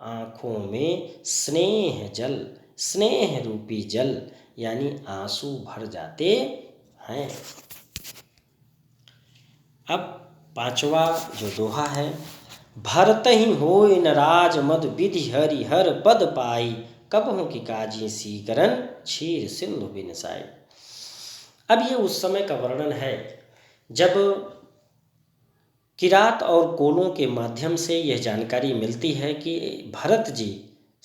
आँखों में स्नेह जल, स्नेह रूपी जल यानी आंसू भर जाते हैं। अब पांचवा जो दोहा है, भरत ही होय न राज मद विधि हरि हर पद पाई, कबहु की काजी सीकरन क्षीर सिंधु बिनसाई। अब ये उस समय का वर्णन है जब किरात और कोलों के माध्यम से यह जानकारी मिलती है कि भरत जी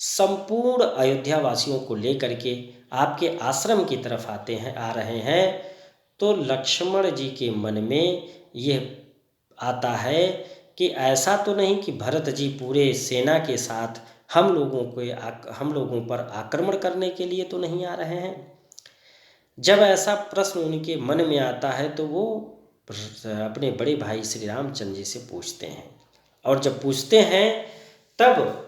संपूर्ण अयोध्या वासियों को लेकर के आपके आश्रम की तरफ आ रहे हैं। तो लक्ष्मण जी के मन में यह आता है कि ऐसा तो नहीं कि भरत जी पूरे सेना के साथ हम लोगों पर आक्रमण करने के लिए तो नहीं आ रहे हैं। जब ऐसा प्रश्न उनके मन में आता है तो वो अपने बड़े भाई श्री रामचंद्र जी से पूछते हैं, और जब पूछते हैं तब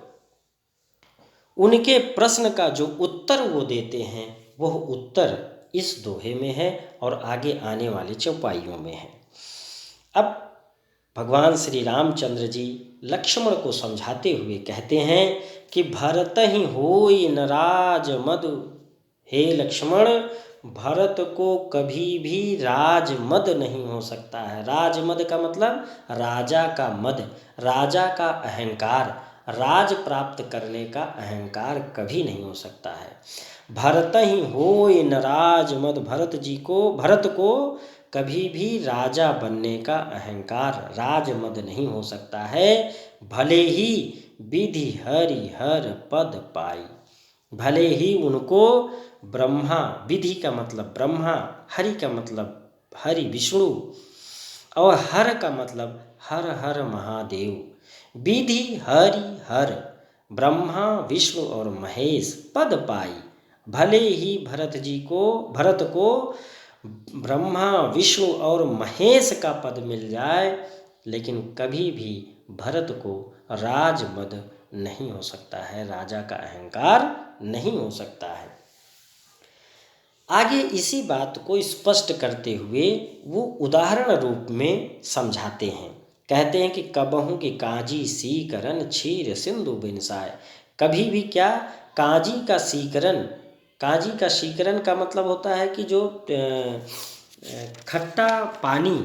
उनके प्रश्न का जो उत्तर वो देते हैं वह उत्तर इस दोहे में है और आगे आने वाले चौपाइयों में है। अब भगवान श्री रामचंद्र जी लक्ष्मण को समझाते हुए कहते हैं कि भरत ही होय न राज मद, हे लक्ष्मण, भरत को कभी भी राजमद नहीं हो सकता है। राजमद का मतलब राजा का मद, राजा का अहंकार, राज प्राप्त करने का अहंकार कभी नहीं हो सकता है। भरत ही होय न राजमद, भरत को कभी भी राजा बनने का अहंकार, राजमद नहीं हो सकता है। भले ही विधि हरि हर पद पाई, भले ही उनको ब्रह्मा, विधि का मतलब ब्रह्मा, हरि का मतलब हरि विष्णु और हर का मतलब हर हर महादेव, विधि हरि हर, ब्रह्मा विष्णु और महेश पद पाई। भले ही भरत को ब्रह्मा विष्णु और महेश का पद मिल जाए, लेकिन कभी भी भरत को राजमद नहीं हो सकता है, राजा का अहंकार नहीं हो सकता है। आगे इसी बात को स्पष्ट करते हुए वो उदाहरण रूप में समझाते हैं। कहते हैं कि कबहू की काजी सीकरन क्षीर सिंधु बिनसाय। कभी भी क्या, काजी का सीकरन, काजी का सीकरन का मतलब होता है कि जो खट्टा पानी,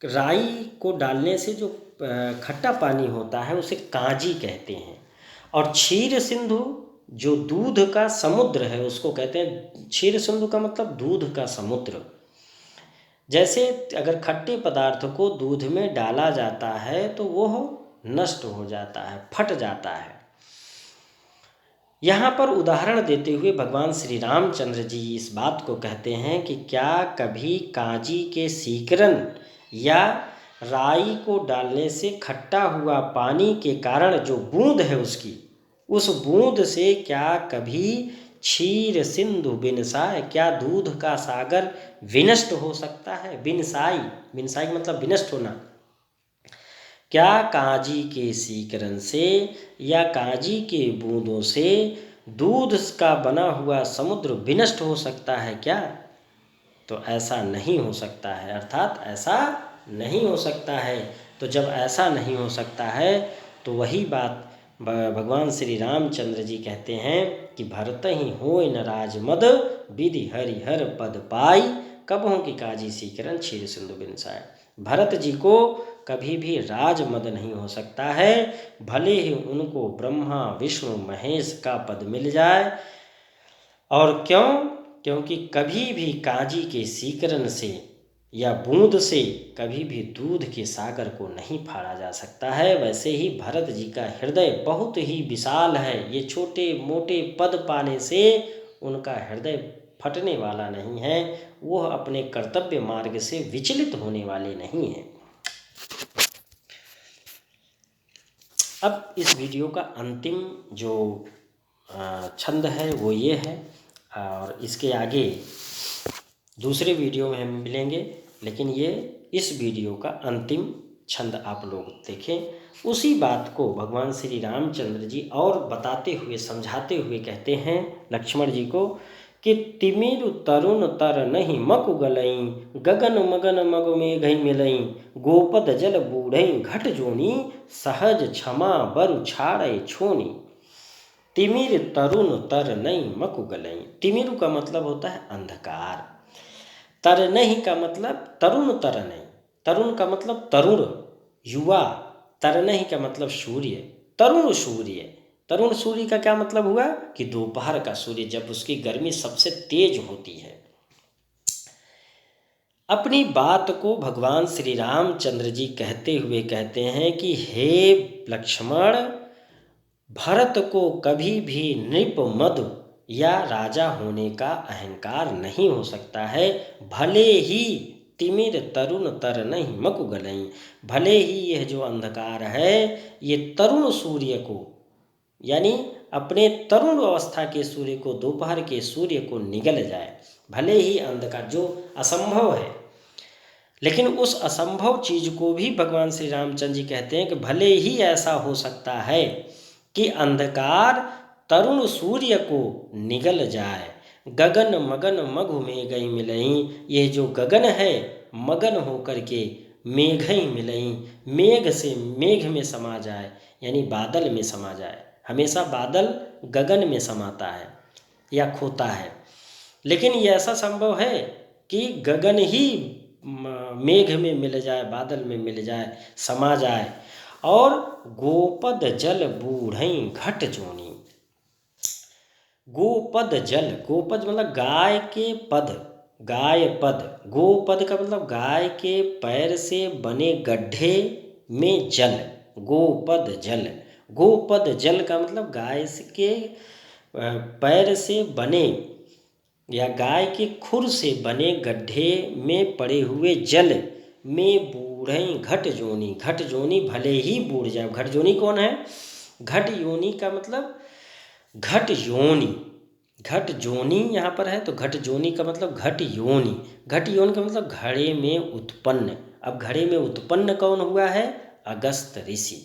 राई को डालने से जो खट्टा पानी होता है उसे कांजी कहते हैं। और क्षीर सिंधु जो दूध का समुद्र है उसको कहते हैं। क्षीर सिंधु का मतलब दूध का समुद्र। जैसे अगर खट्टे पदार्थ को दूध में डाला जाता है तो वह नष्ट हो जाता है, फट जाता है। यहाँ पर उदाहरण देते हुए भगवान श्री रामचंद्र जी इस बात को कहते हैं कि क्या कभी कांजी के सीकरन या राई को डालने से खट्टा हुआ पानी के कारण जो बूंद है उसकी, उस बूंद से क्या कभी क्षीर सिंधु बिनसाय, क्या दूध का सागर विनष्ट हो सकता है? बिनसाई, बिनसाई मतलब विनष्ट होना। क्या कांजी के सीकरन से या कांजी के बूंदों से दूध का बना हुआ समुद्र विनष्ट हो सकता है क्या? तो ऐसा नहीं हो सकता है, अर्थात ऐसा नहीं हो सकता है। तो जब ऐसा नहीं हो सकता है तो वही बात भगवान श्री रामचंद्र जी कहते हैं कि भरत ही होय न राजमद विधि हरिहर पद पाई, कबहों की काजी सीकरन क्षीर सिंधु बिनसाय। भरत जी को कभी भी राजमद नहीं हो सकता है, भले ही उनको ब्रह्मा विष्णु महेश का पद मिल जाए। और क्यों? क्योंकि कभी भी काजी के सीकरन से या बूंद से कभी भी दूध के सागर को नहीं फाड़ा जा सकता है। वैसे ही भरत जी का हृदय बहुत ही विशाल है, ये छोटे मोटे पद पाने से उनका हृदय फटने वाला नहीं है, वह अपने कर्तव्य मार्ग से विचलित होने वाले नहीं हैं। अब इस वीडियो का अंतिम जो छंद है वो ये है, और इसके आगे दूसरे वीडियो में हम मिलेंगे, लेकिन ये इस वीडियो का अंतिम छंद आप लोग देखें। उसी बात को भगवान श्री रामचंद्र जी और बताते हुए समझाते हुए कहते हैं लक्ष्मण जी को कि तिमिर तरुण तर नहीं मकु गलई, गगन मगन मग में घई मिलई, गोपद जल बूढ़ई घट जोनी, सहज क्षमा बरु छाड़े छोनी। तिमिर तरुण तर नहीं मकु गलई, तिमिरु का मतलब होता है अंधकार, तर नहीं का मतलब तरुण तर नहीं, तरुण का मतलब तरुण युवा, तर नहीं का मतलब सूर्य, तरुण सूर्य। तरुण सूर्य का क्या मतलब हुआ कि दोपहर का सूर्य, जब उसकी गर्मी सबसे तेज होती है। अपनी बात को भगवान श्री रामचंद्र जी कहते हुए कहते हैं कि हे लक्ष्मण, भरत को कभी भी नृप मधु या राजा होने का अहंकार नहीं हो सकता है, भले ही तिमिर तरुण तर नहीं मकु गलई, भले ही यह जो अंधकार है ये तरुण सूर्य को, यानी अपने तरुण अवस्था के सूर्य को, दोपहर के सूर्य को निगल जाए। भले ही अंधकार जो असंभव है, लेकिन उस असंभव चीज को भी भगवान श्री रामचंद्र जी कहते हैं कि भले ही ऐसा हो सकता है कि अंधकार तरुण सूर्य को निगल जाए। गगन मगन मघु में गई मिलई, ये जो गगन है मगन होकर के मेघ ही मिलई, मेघ से मेघ में समा जाए, यानी बादल में समा जाए। हमेशा बादल गगन में समाता है या खोता है, लेकिन ये ऐसा संभव है कि गगन ही मेघ में मिल जाए, बादल में मिल जाए, समा जाए। और गोपद जल बूढ़ई घट जोनी, गोपद जल, गोपद मतलब गाय के पद, गाय पद, गोपद का मतलब गाय के पैर से बने गड्ढे में जल, गोपद जल। गोपद जल का मतलब गाय के पैर से बने या गाय के खुर से बने गड्ढे में पड़े हुए जल में बूढ़ई घट जोनी, घट जोनी भले ही बूढ़ जाए। घट जोनी कौन है? घट योनी का मतलब घट योनी, घट जोनी यहाँ पर है तो घट जोनी का मतलब घट योनी, घट योनी का मतलब घड़े में उत्पन्न। अब घड़े में उत्पन्न कौन हुआ है? अगस्त ऋषि।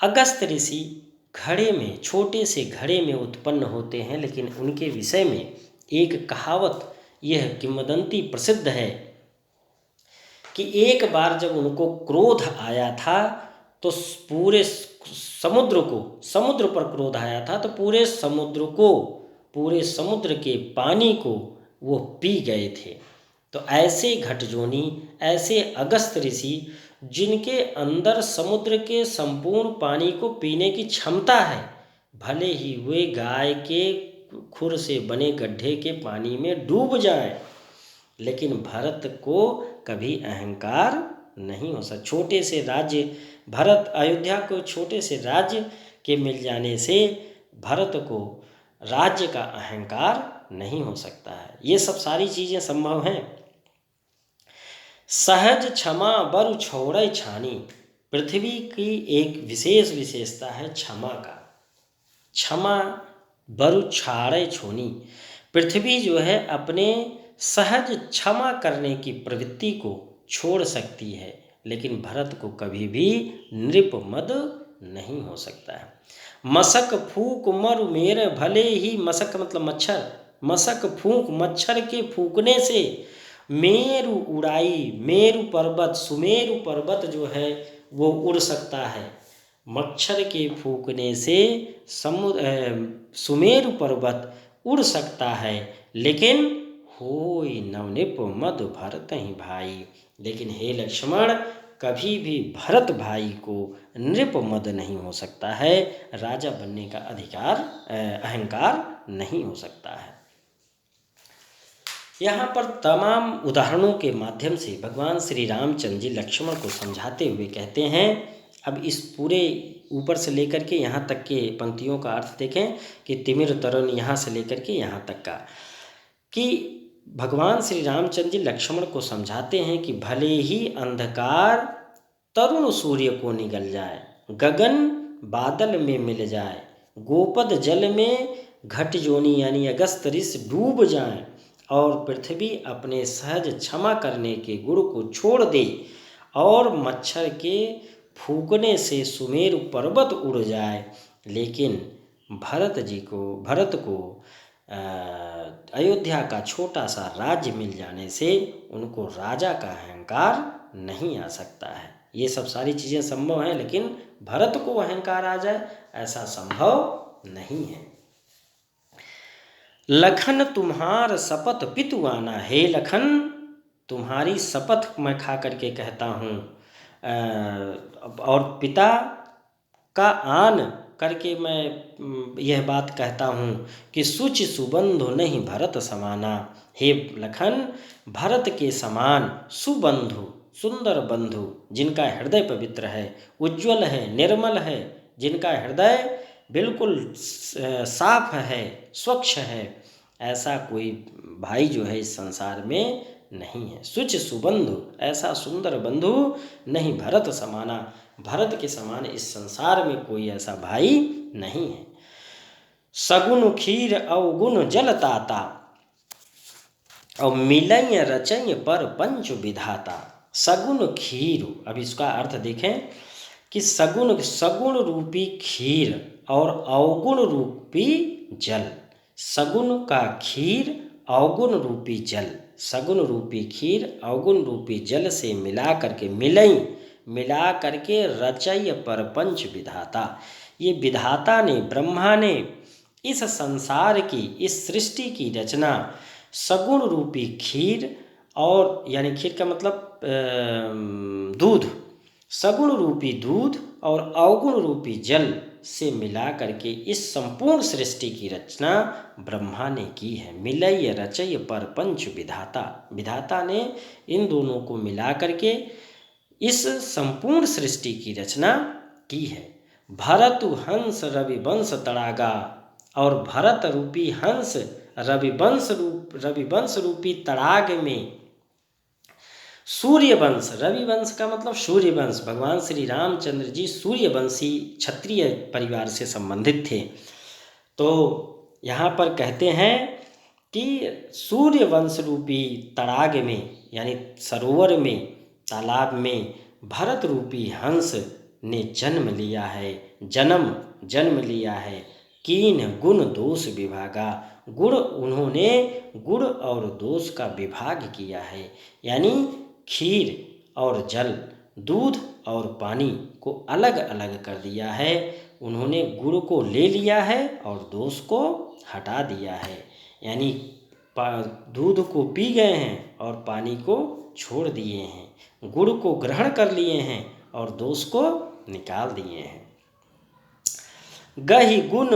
अगस्त ऋषि घड़े में, छोटे से घड़े में उत्पन्न होते हैं, लेकिन उनके विषय में एक कहावत, यह किंवदंती प्रसिद्ध है कि एक बार जब उनको क्रोध आया था तो पूरे समुद्र को, समुद्र पर क्रोध आया था तो पूरे समुद्र को, पूरे समुद्र के पानी को वो पी गए थे। तो ऐसे घटजोनी, ऐसे अगस्त ऋषि जिनके अंदर समुद्र के संपूर्ण पानी को पीने की क्षमता है, भले ही वे गाय के खुर से बने गड्ढे के पानी में डूब जाएं, लेकिन भारत को कभी अहंकार नहीं हो सकता। छोटे से राज्य भारत, अयोध्या को छोटे से राज्य के मिल जाने से भारत को राज्य का अहंकार नहीं हो सकता है। ये सब सारी चीज़ें संभव हैं। सहज क्षमा बरु छोड़ै छानी, पृथ्वी की एक विशेष विशेषता है क्षमा का। क्षमा बरु छाड़ै छोनी, पृथ्वी जो है अपने सहज क्षमा करने की प्रवृत्ति को छोड़ सकती है, लेकिन भारत को कभी भी नृपमद नहीं हो सकता है। मशक फूक मरु मेरे, भले ही मशक मतलब मच्छर, मशक फूक मच्छर के फूकने से मेरु उड़ाई, मेरु पर्वत सुमेरु पर्वत जो है वो उड़ सकता है। मच्छर के फूकने से सुमेरु पर्वत उड़ सकता है, लेकिन होई नवनिप मद भरत ही भाई, लेकिन हे लक्ष्मण कभी भी भरत भाई को नृप मद नहीं हो सकता है, राजा बनने का अधिकार अहंकार नहीं हो सकता है। यहाँ पर तमाम उदाहरणों के माध्यम से भगवान श्री रामचंद्र जी लक्ष्मण को समझाते हुए कहते हैं। अब इस पूरे ऊपर से लेकर के यहाँ तक के पंक्तियों का अर्थ देखें कि तिमिर तरुण यहाँ से लेकर के यहाँ तक का, कि भगवान श्री रामचंद्र जी लक्ष्मण को समझाते हैं कि भले ही अंधकार तरुण सूर्य को निगल जाए, गगन बादल में मिल जाए, गोपद जल में घट जोनी यानी अगस्त ऋष डूब जाए और पृथ्वी अपने सहज क्षमा करने के गुण को छोड़ दे और मच्छर के फूकने से सुमेरु पर्वत उड़ जाए, लेकिन भरत को अयोध्या का छोटा सा राज्य मिल जाने से उनको राजा का अहंकार नहीं आ सकता है। ये सब सारी चीज़ें संभव हैं, लेकिन भरत को अहंकार आ जाए ऐसा संभव नहीं है। लखन तुम्हार शपथ पितु आना, हे लखन तुम्हारी शपथ मैं खा करके कहता हूँ और पिता का आन करके मैं यह बात कहता हूँ कि सुचि सुबंधु नहीं भरत समाना, हे लखन भरत के समान सुबंधु सुंदर बंधु जिनका हृदय पवित्र है, उज्ज्वल है, निर्मल है, जिनका हृदय बिल्कुल साफ है, स्वच्छ है, ऐसा कोई भाई जो है इस संसार में नहीं है। सुच सुबंधु, ऐसा सुंदर बंधु नहीं भरत समाना, भरत के समान इस संसार में कोई ऐसा भाई नहीं है। सगुन खीर अवगुण जल ताता और मिलय रचय पर पंच विधाता। सगुन खीर, अब इसका अर्थ देखें कि सगुण रूपी खीर और अवगुण रूपी जल। सगुण का खीर, अवगुण रूपी जल, सगुण रूपी खीर अवगुण रूपी जल से मिला करके रचय पर पंच विधाता। ये विधाता ने, ब्रह्मा ने इस संसार की, इस सृष्टि की रचना सगुण रूपी खीर और यानी खीर का मतलब दूध, सगुण रूपी दूध और अवगुण रूपी जल से मिला करके इस संपूर्ण सृष्टि की रचना ब्रह्मा ने की है। मिलय रचय पर पंच विधाता, विधाता ने इन दोनों को मिला करके इस संपूर्ण सृष्टि की रचना की है। भरतु हंस रविवंश तड़ागा, और भरत रूपी हंस रविवंश रूपी तड़ाग में सूर्यवंश, रविवंश का मतलब सूर्यवंश, भगवान श्री रामचंद्र जी सूर्यवंशी क्षत्रिय परिवार से संबंधित थे। तो यहाँ पर कहते हैं कि सूर्यवंश रूपी तड़ाग में यानी सरोवर में, तालाब में भरत रूपी हंस ने जन्म लिया है। कीन गुण दोष विभागा, उन्होंने गुण और दोष का विभाग किया है, यानी खीर और जल, दूध और पानी को अलग अलग कर दिया है। उन्होंने गुण को ले लिया है और दोष को हटा दिया है, यानी दूध को पी गए हैं और पानी को छोड़ दिए हैं, गुण को ग्रहण कर लिए हैं और दोष को निकाल दिए हैं। गहि गुण,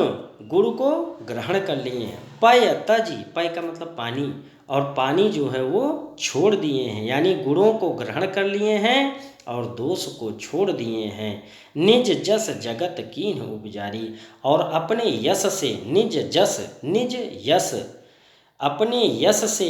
गुण को ग्रहण कर लिए हैं। पय तजी, पय का मतलब पानी, और पानी जो है वो छोड़ दिए हैं, यानी गुणों को ग्रहण कर लिए हैं और दोष को छोड़ दिए हैं। निज जस जगत कीन्ह उपजारी, और अपने यश से, निज जस, निज यश, अपने यश से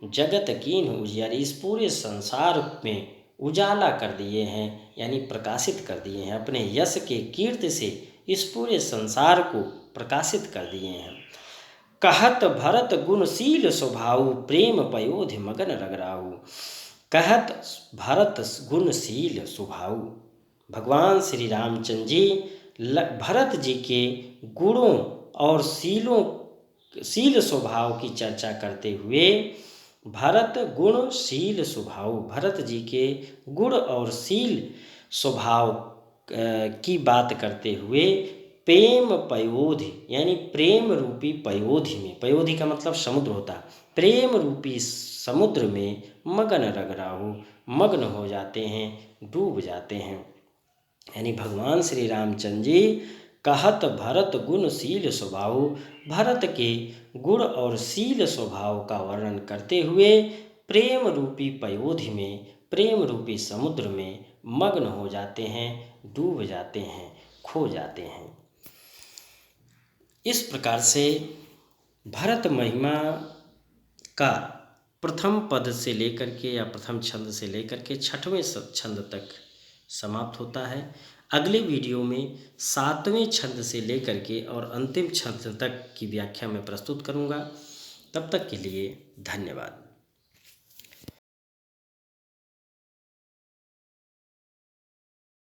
जगत कीन्ह उजियारी, इस पूरे संसार में उजाला कर दिए हैं, यानी प्रकाशित कर दिए हैं। अपने यश के कीर्ति से इस पूरे संसार को प्रकाशित कर दिए हैं। कहत भरत गुणशील स्वभाव, प्रेम पयोधि मगन रगराहु। कहत भरत गुणशील स्वभाव, भगवान श्री रामचंद्र जी भरत जी के गुणों और शील स्वभाव की चर्चा करते हुए, भरत गुणशील स्वभाव, भरत जी के गुण और शील स्वभाव की बात करते हुए प्रेम पयोधि, यानी प्रेम रूपी पयोधि में, पयोधि का मतलब समुद्र होता है, प्रेम रूपी समुद्र में मगन रगराहु, मग्न हो जाते हैं, डूब जाते हैं। यानी भगवान श्री रामचंद्र जी कहत भरत गुणशील स्वभाव, भरत के गुण और शील स्वभाव का वर्णन करते हुए प्रेम रूपी पयोधि में, प्रेम रूपी समुद्र में मग्न हो जाते हैं, डूब जाते हैं, खो जाते हैं। इस प्रकार से भरत महिमा का प्रथम पद से लेकर के या प्रथम छंद से लेकर के छठवें छंद तक समाप्त होता है। अगले वीडियो में 7वें छंद से लेकर के और अंतिम छंद तक की व्याख्या मैं प्रस्तुत करूंगा। तब तक के लिए धन्यवाद।